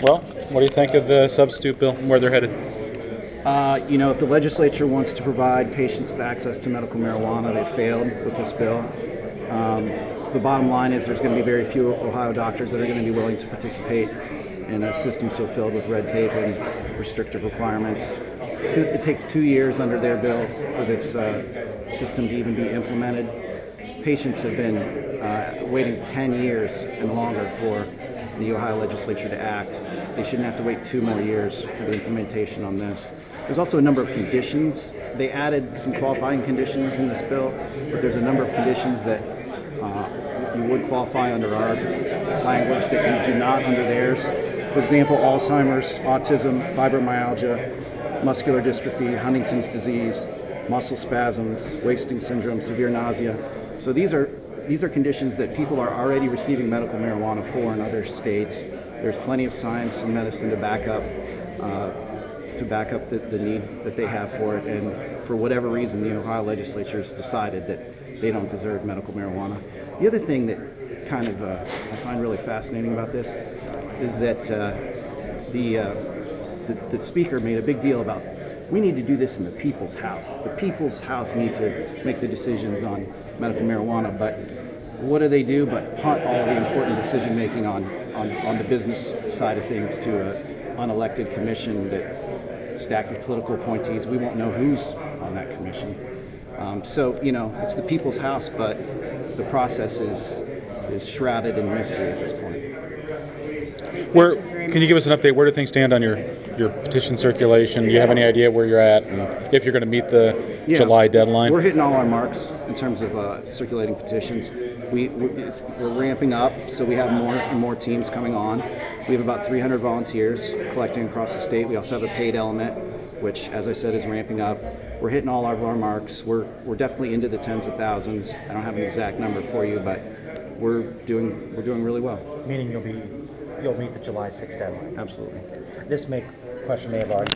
Well, what do you think of the substitute bill and where they're headed? If the legislature wants to provide patients with access to medical marijuana, they failed with this bill. The bottom line is there's going to be very few Ohio doctors that are going to be willing to participate in a system so filled with red tape and restrictive requirements. It takes 2 years under their bill for this system to even be implemented. Patients have been waiting 10 years and longer for the Ohio legislature to act. They shouldn't have to wait 2 more years for the implementation on this. There's also a number of conditions. They added some qualifying conditions in this bill, but there's a number of conditions that you would qualify under our language that you do not under theirs. For example, Alzheimer's, autism, fibromyalgia, muscular dystrophy, Huntington's disease, muscle spasms, wasting syndrome, severe nausea. So these are conditions that people are already receiving medical marijuana for in other states. There's plenty of science and medicine to back up the need that they have for it, and for whatever reason the Ohio legislature has decided that they don't deserve medical marijuana. The other thing that kind of I find really fascinating about this is that the speaker made a big deal about, we need to do this in the people's house. The people's house need to make the decisions on medical marijuana, but what do but punt all the important decision making on the business side of things to an unelected commission that's stacked with political appointees. We won't know who's on that commission. It's the people's house, but the process is shrouded in mystery at this point. Can you give us an update? Where do things stand on your petition circulation? Do you have any idea where you're at and if you're going to meet the July deadline? We're hitting all our marks in terms of circulating petitions. We're ramping up, so we have more and more teams coming on. We have about 300 volunteers collecting across the state. We also have a paid element, which, as I said, is ramping up. We're hitting all of our marks. We're definitely into the tens of thousands. I don't have an exact number for you, but we're doing really well. Meaning you'll meet the July 6th deadline. Absolutely. This question may have already